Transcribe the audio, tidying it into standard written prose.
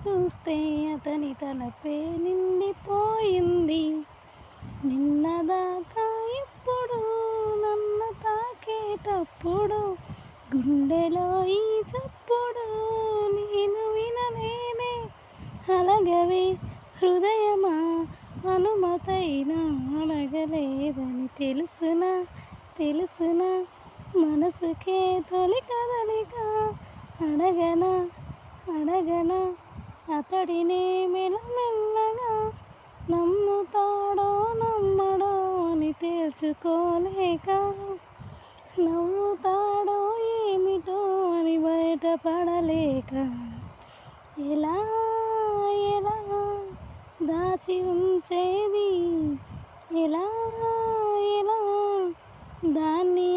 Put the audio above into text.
చూస్తే అతని తలపే నిండిపోయింది. నిన్నదాకా ఎప్పుడు నన్ను తాకేటప్పుడు గుండెలో ఈ చప్పుడు నేను వినలేనే. అలగవే హృదయమా, అనుమతైనా అడగలేదని తెలుసునా తెలుసునా. మనసుకే తొలి కదలిక అడగనా అడగనా. అతడినే మెల్లమెల్లగా నమ్ముతాడో నమ్మడో అని తేల్చుకోలేక, నవ్వుతాడో ఏమిటో అని బయటపడలేక, ఎలా ఎలా దాచి ఉంచేది, ఎలా ఎలా దాన్ని